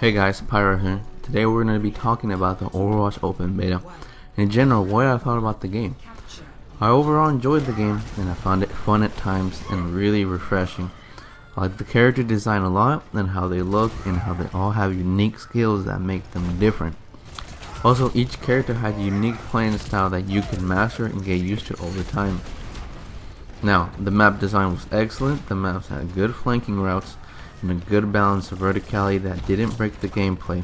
Hey guys, Pyro here. Today we're going to be talking about the Overwatch Open Beta. In general, what I thought about the game. I overall enjoyed the game and I found it fun at times and really refreshing. I like the character design a lot and how they look and how they all have unique skills that make them different. Also, each character had a unique playing style that you can master and get used to over time. Now, the map design was excellent. The maps had good flanking routes and a good balance of verticality that didn't break the gameplay.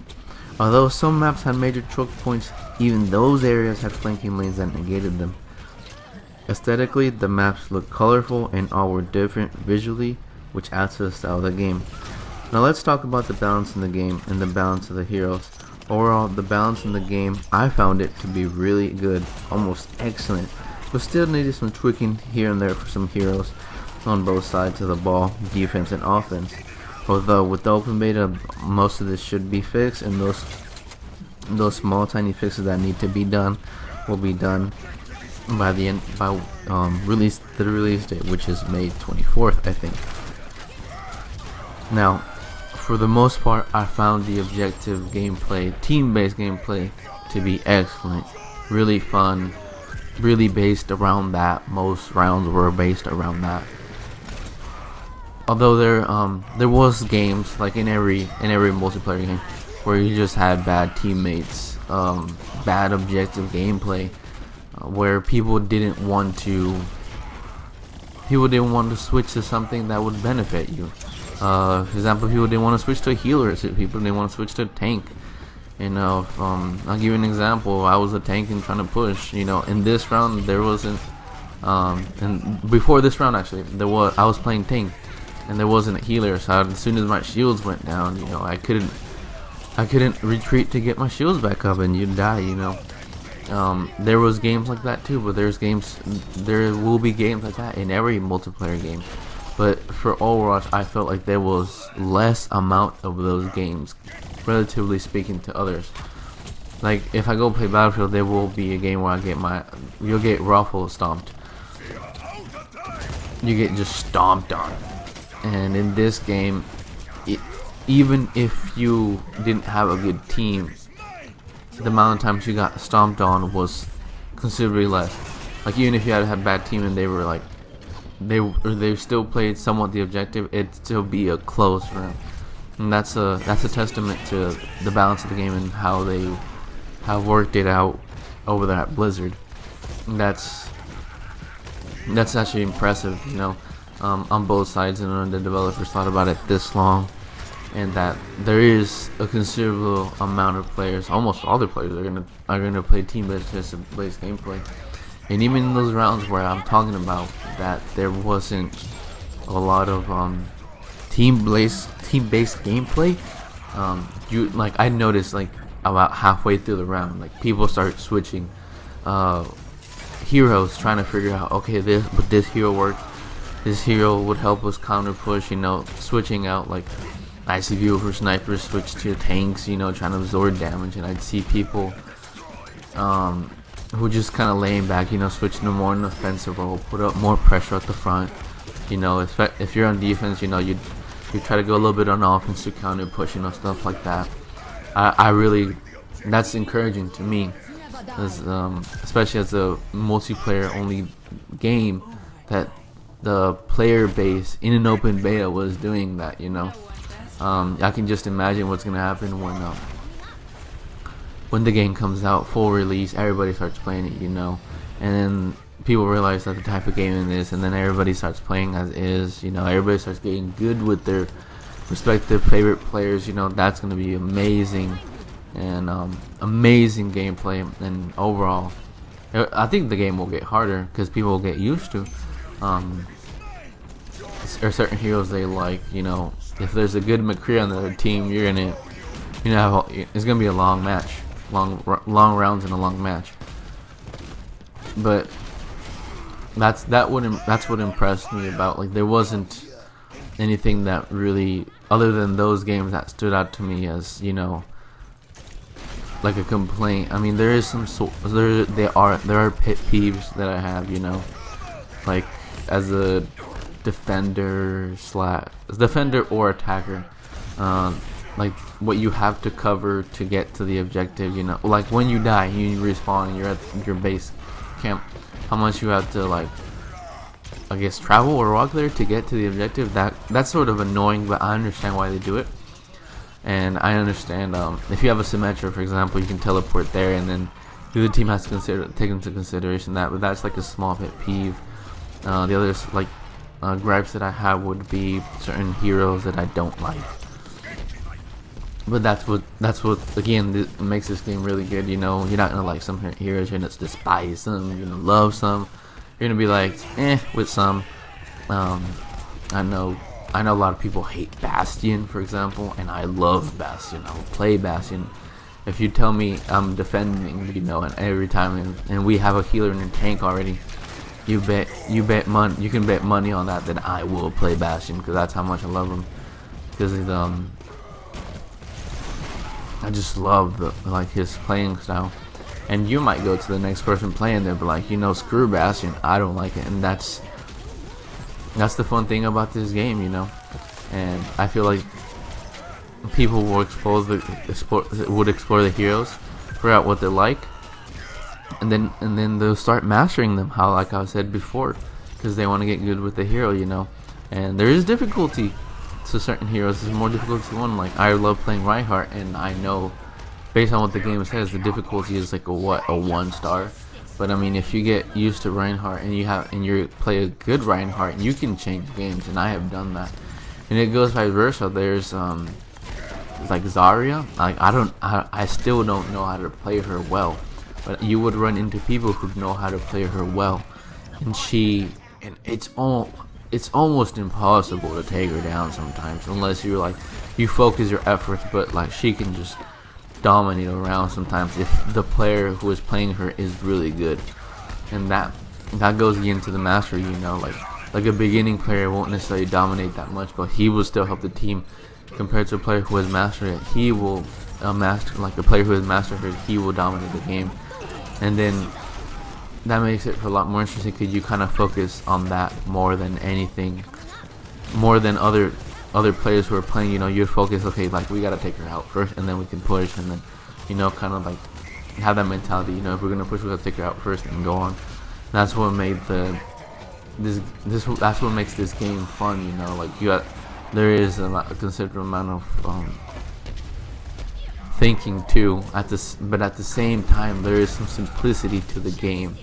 Although some maps had major choke points, even those areas had flanking lanes that negated them. Aesthetically, the maps looked colorful and all were different visually, which adds to the style of the game. Now let's talk about the balance in the game and the balance of the heroes. Overall, the balance in the game, I found it to be really good, almost excellent, but still needed some tweaking here and there for some heroes on both sides of the ball, defense and offense. Although with the open beta, most of this should be fixed, and those small tiny fixes that need to be done will be done by the end the release date, which is May 24th, I think. Now, for the most part, I found the objective gameplay, team-based gameplay, to be excellent, really fun, really based around that. Most rounds were based around that. Although there was games like in every multiplayer game where you just had bad teammates, bad objective gameplay, where people didn't want to switch to something that would benefit you. For example, people didn't want to switch to a healer, people didn't want to switch to a tank. I'll give you an example. I was a tank and trying to push. In this round there wasn't, and before this round actually, I was playing tank, and there wasn't a healer. So as soon as my shields went down, I couldn't retreat to get my shields back up, and you'd die. There was games like that too, but there will be games like that in every multiplayer game. But for Overwatch, I felt like there was less amount of those games, relatively speaking to others. Like if I go play Battlefield, there will be a game where you'll get ruffle stomped. You get just stomped on. And in this game, even if you didn't have a good team, the amount of times you got stomped on was considerably less. Like even if you had a bad team and they were like, they still played somewhat the objective, it'd still be a close round. And that's a testament to the balance of the game and how they have worked it out over there at Blizzard. And that's actually impressive, on both sides, and the developers thought about it this long, and that there is a considerable amount of players, almost all the players are gonna play team-based gameplay. And even in those rounds where I'm talking about that there wasn't a lot of team-based gameplay, I noticed about halfway through the round, people start switching heroes, trying to figure out, okay, this hero work. This hero would help us counter push. Switching out ICV over snipers, switch to tanks. Trying to absorb damage, and I'd see people who just kind of laying back, switching to more an offensive role, put up more pressure at the front. If you're on defense, you try to go a little bit on offense to counter push, stuff like that. That's encouraging to me, especially as a multiplayer only game, that the player base in an open beta was doing that. I can just imagine what's gonna happen when the game comes out full release. Everybody starts playing it, and then people realize that the type of game it is, and then everybody starts playing as is. Everybody starts getting good with their respective favorite players. That's gonna be amazing, and amazing gameplay. And overall, I think the game will get harder because people will get used to or certain heroes they like. If there's a good McCree on the other team, you're gonna it's gonna be a long match, long rounds and a long match. But that's what impressed me about, there wasn't anything that really, other than those games, that stood out to me as a complaint. I mean, there is there are pet peeves that I have, as a defender or attacker. like what you have to cover to get to the objective. You know, like when you die, you respawn and you're at your base camp. How much you have to, like, I guess, travel or walk there to get to the objective. That's sort of annoying, but I understand why they do it. And I understand if you have a Symmetra, for example, you can teleport there, and then the other team has to take into consideration that. But that's like a small pet peeve. The others, like, gripes that I have would be certain heroes that I don't like. But that's what again makes this game really good. You know, you're not gonna like some heroes, you're gonna despise some, you're gonna love some, you're gonna be like with some. I know a lot of people hate Bastion, for example, and I love Bastion. I will play Bastion. If you tell me I'm defending, you know, and every time, and we have a healer in a tank already, you can bet money on that I will play Bastion, because that's how much I love him. Because I just love his playing style. And you might go to the next person playing there, but like, you know, screw Bastion, I don't like it, and that's the fun thing about this game, you know. And I feel like people will explore the heroes, figure out what they like, and then they'll start mastering them. How, like I said before, because they want to get good with the hero, you know. And there is difficulty to certain heroes. There's more difficult to one. Like, I love playing Reinhart, and I know based on what the game says, the difficulty is like a 1-star. But I mean, if you get used to Reinhart and you play a good Reinhardt, you can change games, and I have done that. And it goes vice versa. There's like Zarya. Like, I still don't know how to play her well, but you would run into people who know how to play her well, and it's almost impossible to take her down sometimes, unless you focus your efforts. But like, she can just dominate around sometimes if the player who is playing her is really good. And that goes into the mastery, you know. Like a beginning player won't necessarily dominate that much, but he will still help the team, compared to a player who has mastered it. He will like a player who has mastered it, he will dominate the game. And then that makes it a lot more interesting, because you kind of focus on that more than anything, more than other players who are playing. You know, you focus, okay, like, we gotta take her out first, and then we can push, and then, you know, kind of like have that mentality. You know, if we're gonna push, we gotta take her out first and go on. That's what made that's what makes this game fun. You know, like, there is a considerable amount of thinking too. But at the same time, there is some simplicity to the game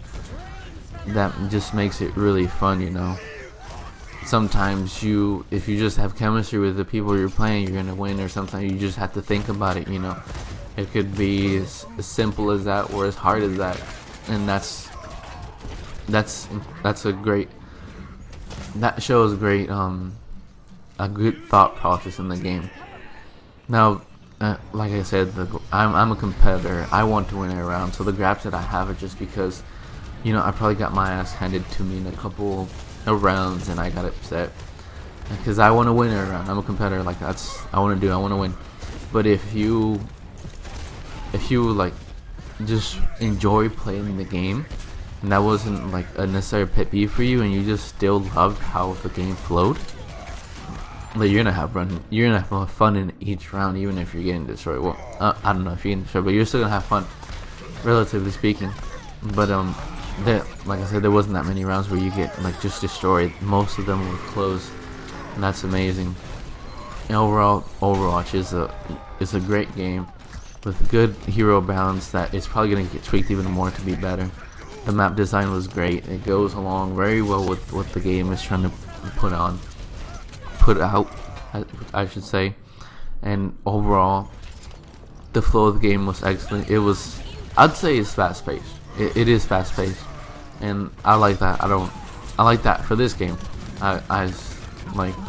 that just makes it really fun. You know, sometimes if you just have chemistry with the people you're playing, you're gonna win. Or sometimes you just have to think about it. You know, it could be as simple as that, or as hard as that, and that shows great a good thought process in the game. Now, like I said, I'm a competitor. I want to win every round, so the grabs that I have are just because, you know, I probably got my ass handed to me in a couple of rounds, and I got upset because I want to win every round. I'm a competitor. Like, I want to win. But if you like just enjoy playing the game, and that wasn't like a necessary pet peeve for you, and you just still loved how the game flowed, but you're gonna have fun in each round, even if you're getting destroyed. Well, I don't know if you're getting destroyed, but you're still gonna have fun, relatively speaking. But like I said, there wasn't that many rounds where you get like just destroyed. Most of them were close, and that's amazing. And overall, Overwatch is a great game with good hero balance that is probably gonna get tweaked even more to be better. The map design was great. It goes along very well with what the game is trying to put out, I should say. And overall, the flow of the game was excellent. I'd say it's fast paced. It is fast paced, and I like that. I like that for this game. I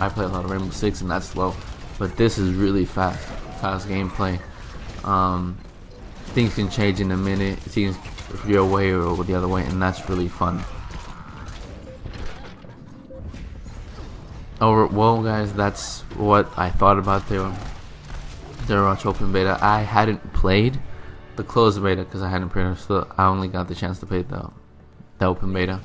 play a lot of Rainbow Six, and that's slow, but this is really fast gameplay. Things can change in a minute. Things your way or the other way, and that's really fun. Well, guys, that's what I thought about the Overwatch Open Beta. I hadn't played the closed beta because I hadn't pre-ordered, so I only got the chance to play the Open Beta.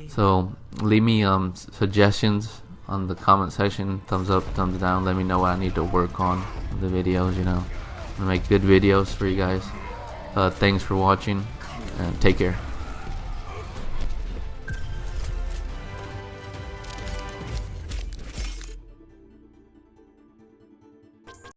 So leave me suggestions on the comment section. Thumbs up, thumbs down. Let me know what I need to work on. the videos. You know, I make good videos for you guys. Thanks for watching, and take care.